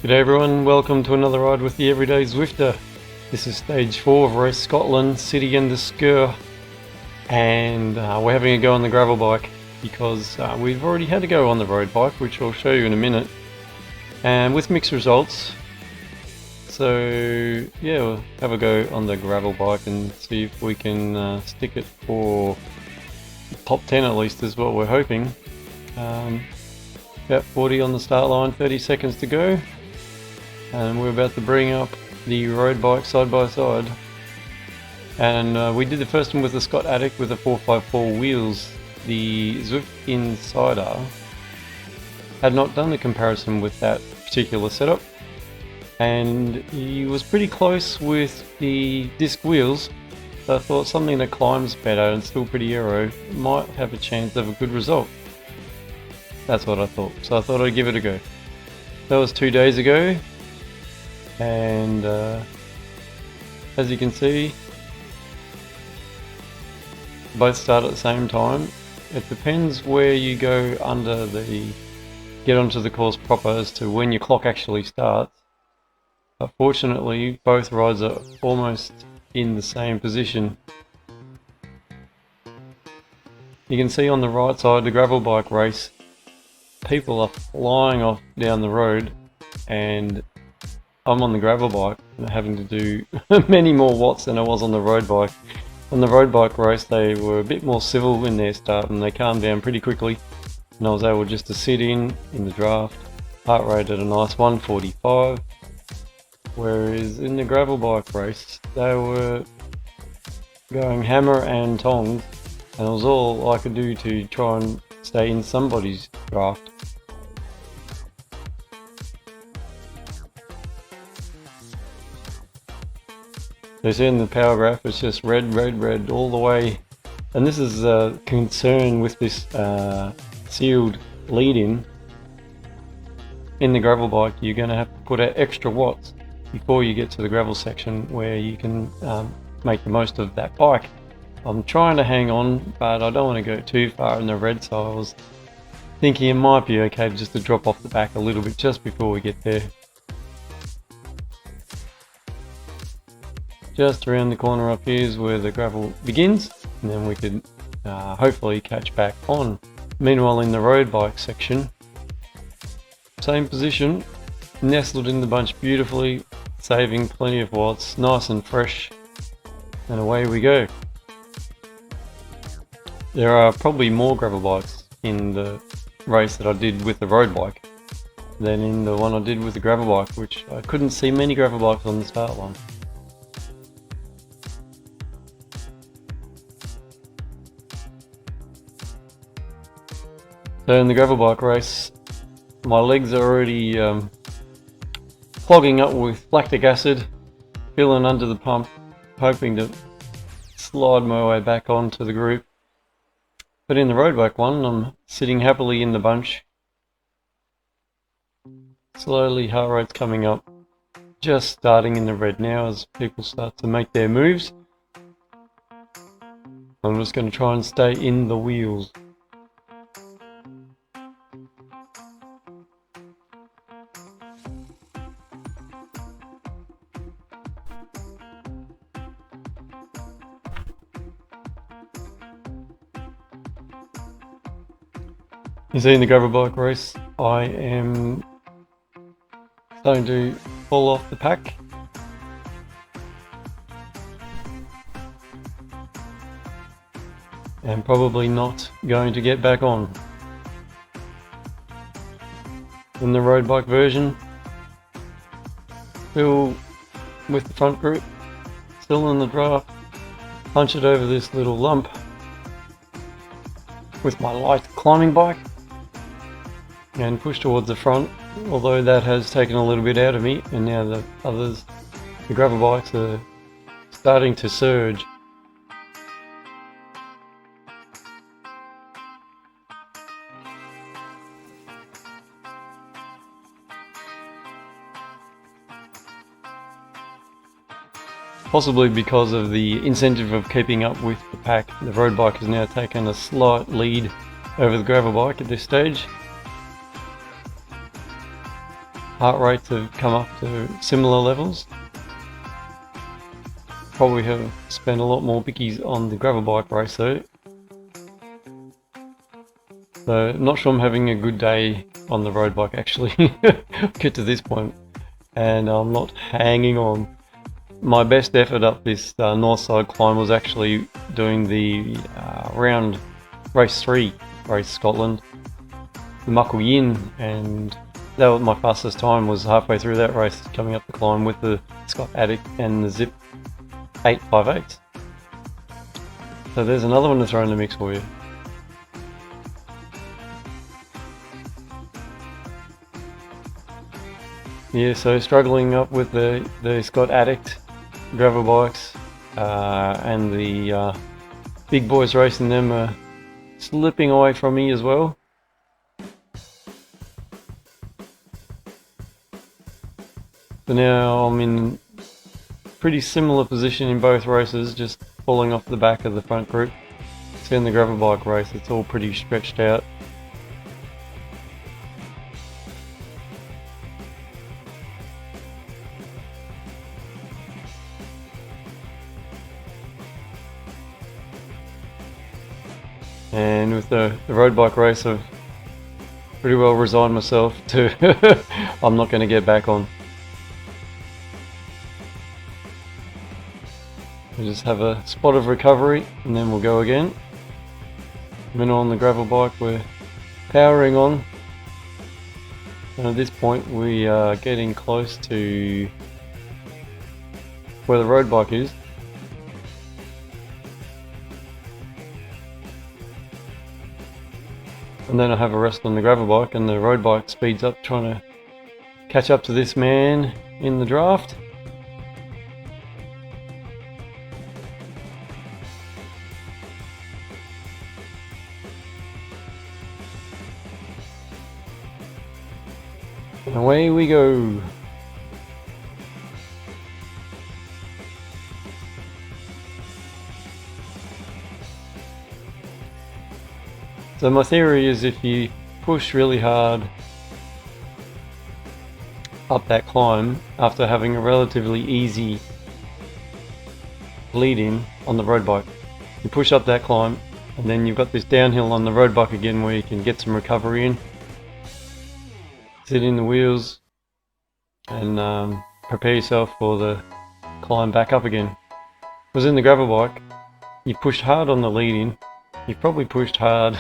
G'day everyone, welcome to another ride with the Everyday Zwifter. This is stage 4 of Race Scotland, City and the Sgurr, and we're having a go on the gravel bike because we've already had a go on the road bike, which I'll show you in a minute, and with mixed results. So yeah, we'll have a go on the gravel bike and see if we can stick it for top 10 at least is what we're hoping. About 40 on the start line, 30 seconds to go. And we're about to bring up the road bike side by side, and we did the first one with the Scott Attic with the 454 wheels. The Zwift Insider had not done the comparison with that particular setup, and he was pretty close with the disc wheels, so I thought something that climbs better and still pretty aero might have a chance of a good result. That's what I thought, so I thought I'd give it a go. That was 2 days ago. And as you can see, both start at the same time. It depends where you go under the get onto the course proper as to when your clock actually starts, but fortunately both rides are almost in the same position. You can see on the right side, the gravel bike race, people are flying off down the road, and I'm on the gravel bike and having to do many more watts than I was on the road bike. On the road bike race they were a bit more civil in their start and they calmed down pretty quickly, and I was able just to sit in the draft, heart rate at a nice 145, whereas in the gravel bike race they were going hammer and tongs, and it was all I could do to try and stay in somebody's draft. So you see in the power graph it's just red, red, red all the way, and this is a concern with this sealed lead-in. In the gravel bike you're going to have to put out extra watts before you get to the gravel section where you can make the most of that bike. I'm trying to hang on, but I don't want to go too far in the red, so I was thinking it might be okay just to drop off the back a little bit just before we get there. Just around the corner up here is where the gravel begins, and then we could hopefully catch back on. Meanwhile in the road bike section, same position, nestled in the bunch beautifully, saving plenty of watts, nice and fresh, and away we go. There are probably more gravel bikes in the race that I did with the road bike than in the one I did with the gravel bike, which I couldn't see many gravel bikes on the start line. So in the gravel bike race, my legs are already clogging up with lactic acid, feeling under the pump, hoping to slide my way back onto the group. But in the road bike one, I'm sitting happily in the bunch. Slowly heart rate's coming up, just starting in the red now as people start to make their moves. I'm just going to try and stay in the wheels. You see in the gravel bike race, I am starting to fall off the pack. And probably not going to get back on. In the road bike version, still with the front group, still in the draft, punch it over this little lump with my light climbing bike and push towards the front, although that has taken a little bit out of me, and now the gravel bikes are starting to surge. Possibly because of the incentive of keeping up with the pack, the road bike has now taken a slight lead over the gravel bike at this stage. heart rates have come up to similar levels. Probably have spent a lot more bickies on the gravel bike race though. So not sure I'm having a good day on the road bike actually. Get to this point and I'm not hanging on. My best effort up this north side climb was actually doing the round race 3, race Scotland, the Muckle Yin, and that was my fastest time, was halfway through that race coming up the climb with the Scott Addict and the Zip 858. So there's another one to throw in the mix for you. Yeah, so struggling up with the Scott Addict gravel bikes, and the big boys racing them are slipping away from me as well. So now I'm in pretty similar position in both races, just falling off the back of the front group. See, in the gravel bike race, it's all pretty stretched out. And with the road bike race, I've pretty well resigned myself to I'm not going to get back on. We'll just have a spot of recovery and then we'll go again. When on the gravel bike, we're powering on. And at this point we are getting close to where the road bike is. And then I have a rest on the gravel bike and the road bike speeds up, trying to catch up to this man in the draft. And away we go. So my theory is if you push really hard up that climb after having a relatively easy lead in on the road bike, you push up that climb and then you've got this downhill on the road bike again where you can get some recovery in, sit in the wheels and prepare yourself for the climb back up again. Because in the gravel bike, you push hard on the lead in. You've probably pushed hard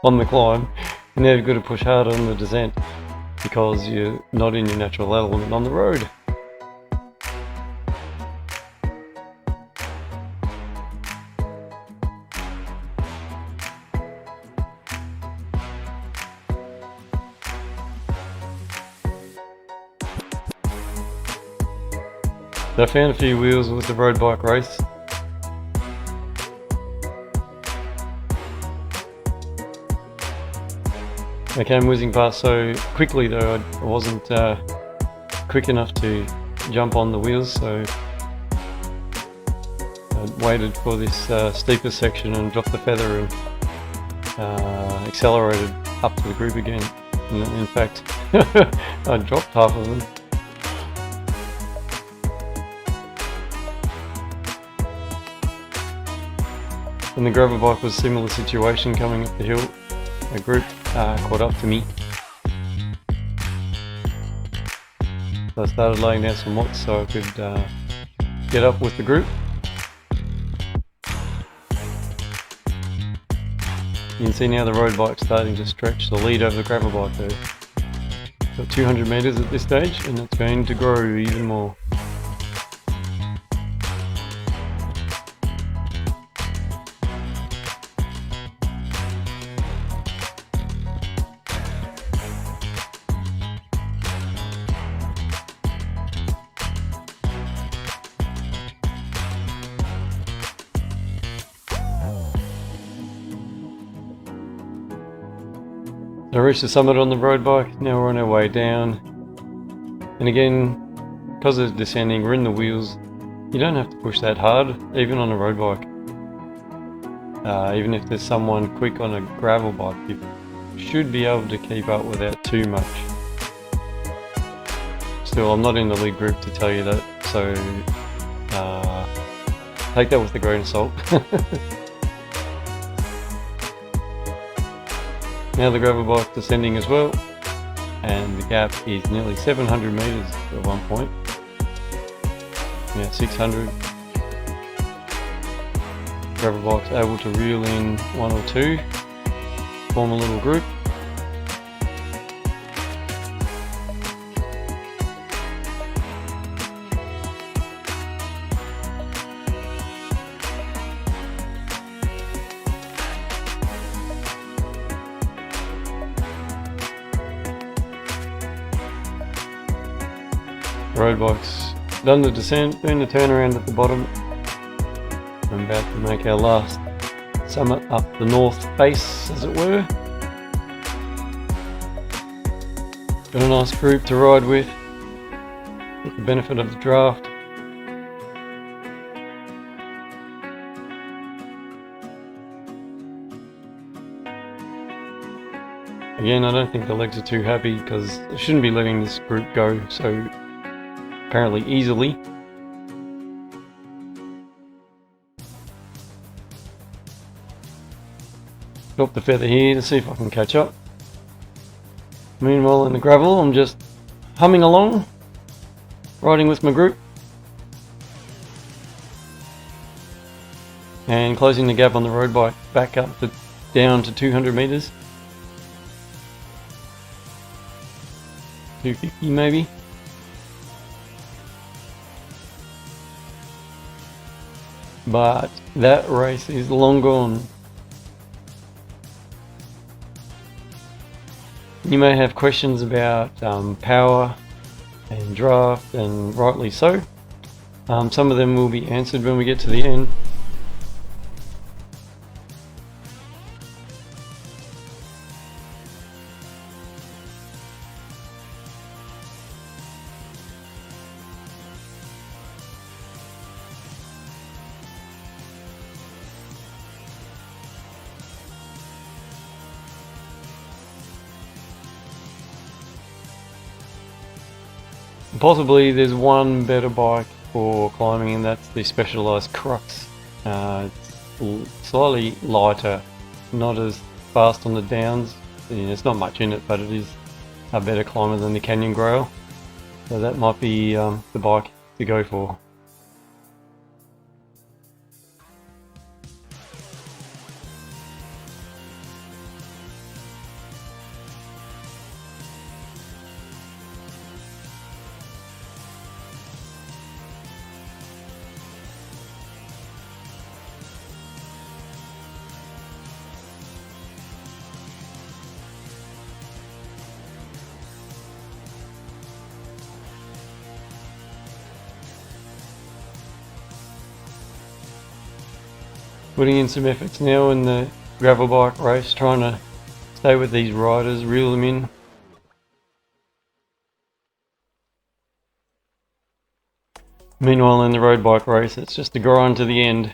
on the climb, and now you've got to push hard on the descent because you're not in your natural element on the road. So I found a few wheels with the road bike race. I came whizzing past so quickly though, I wasn't quick enough to jump on the wheels, so I waited for this steeper section and dropped the feather and accelerated up to the group again. And in fact, I dropped half of them. And the gravel bike was a similar situation coming up the hill. A group caught up to me. So I started laying down some watts so I could get up with the group. You can see now the road bike's starting to stretch the lead over the gravel bike though. Got 200 metres at this stage and it's going to grow even more. I reached the summit on the road bike, now we're on our way down. And again, because it's descending, we're in the wheels. You don't have to push that hard, even on a road bike. Even if there's someone quick on a gravel bike, you should be able to keep up without too much. still, I'm not in the lead group to tell you that, so take that with a grain of salt. Now the gravel bike descending as well, and the gap is nearly 700 meters at one point. Now 600. Gravel bike's able to reel in one or two, form a little group. Road bike's done the descent, doing the turnaround at the bottom. I'm about to make our last summit up the north face, as it were. Got a nice group to ride with, get the benefit of the draft. Again, I don't think the legs are too happy because they shouldn't be letting this group go so apparently easily. Drop the feather here to see if I can catch up. Meanwhile in the gravel I'm just humming along, riding with my group and closing the gap on the road bike back up to down to 200 meters, 250 maybe. But that race is long gone. You may have questions about power and draft, and rightly so. Some of them will be answered when we get to the end. Possibly there's one better bike for climbing, and that's the Specialized Crux. It's slightly lighter, not as fast on the downs. There's not much in it, but it is a better climber than the Canyon Grail. So that might be the bike to go for. Putting in some efforts now in the gravel bike race, trying to stay with these riders, reel them in. Meanwhile in the road bike race, it's just a grind to the end.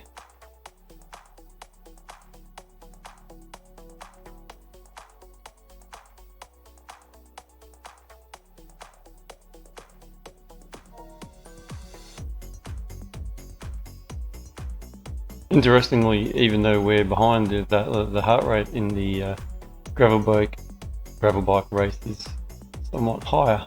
Interestingly, even though we're behind, the heart rate in the gravel bike race is somewhat higher.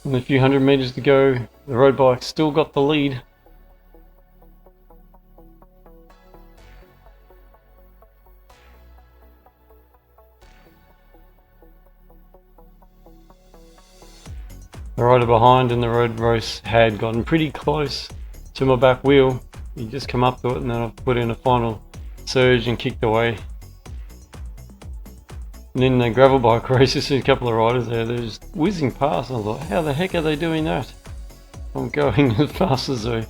And a few hundred meters to go, the road bike's still got the lead. The rider behind in the road race had gotten pretty close to my back wheel. He just come up to it and then I've put in a final surge and kicked away. And then the gravel bike race, you see a couple of riders there, they're just whizzing past. I was like, how the heck are they doing that? I'm going as fast as I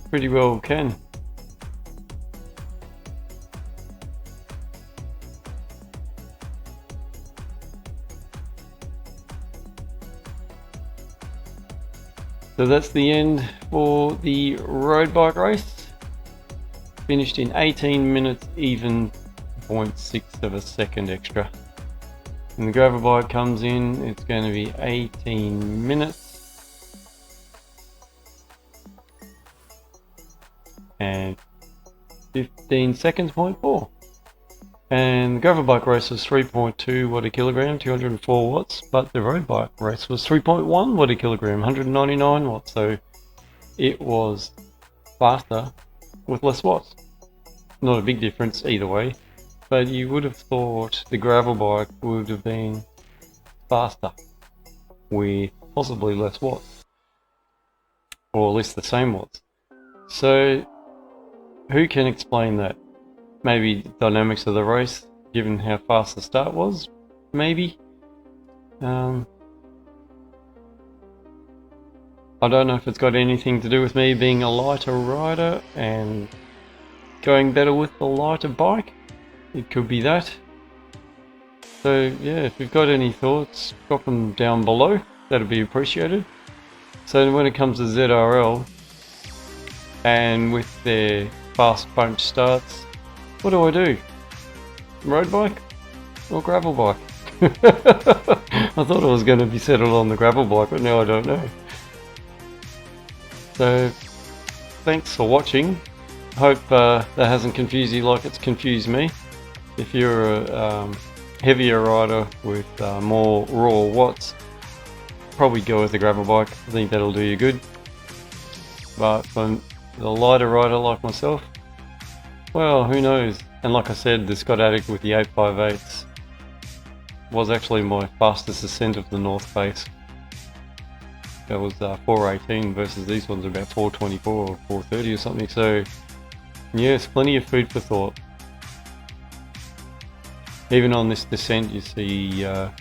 pretty well can. So that's the end for the road bike race. Finished in 18 minutes even, 0.6 of a second extra. When the gravel bike comes in, it's going to be 18 minutes and 15 seconds, 0.4. And the gravel bike race was 3.2 watt a kilogram, 204 watts, but the road bike race was 3.1 watt a kilogram, 199 watts. So it was faster with less watts. Not a big difference either way, but you would have thought the gravel bike would have been faster with possibly less watts, or at least the same watts. So who can explain that? Maybe the dynamics of the race, given how fast the start was, maybe. I don't know if it's got anything to do with me being a lighter rider and going better with the lighter bike. It could be that. So yeah, if you've got any thoughts, drop them down below. That'd be appreciated. So when it comes to ZRL and with their fast bunch starts, what do? Road bike or gravel bike? I thought I was going to be settled on the gravel bike, but now I don't know. So thanks for watching. Hope that hasn't confused you like it's confused me. If you're a heavier rider with more raw watts, probably go with the gravel bike. I think that'll do you good. But for the lighter rider like myself, well, who knows? And like I said, the Scott Addict with the 858s was actually my fastest ascent of the North Face. That was 418 versus these ones are about 424 or 430 or something. So yes, plenty of food for thought. Even on this descent, you see how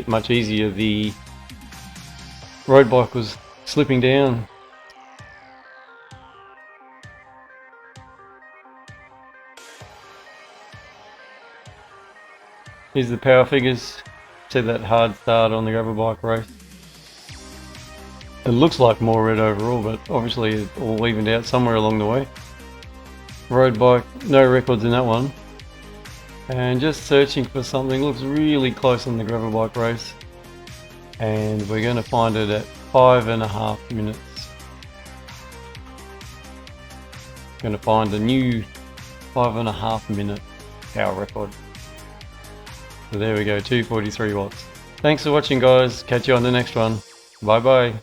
much easier the road bike was slipping down. Here's the power figures. See that hard start on the gravel bike race. It looks like more red overall, but obviously it all evened out somewhere along the way. Road bike, no records in that one. And just searching for something, looks really close on the gravel bike race. And we're going to find it at 5.5 minutes. Going to find a new 5.5 minute power record. So there we go, 243 watts. Thanks for watching guys, catch you on the next one. Bye bye.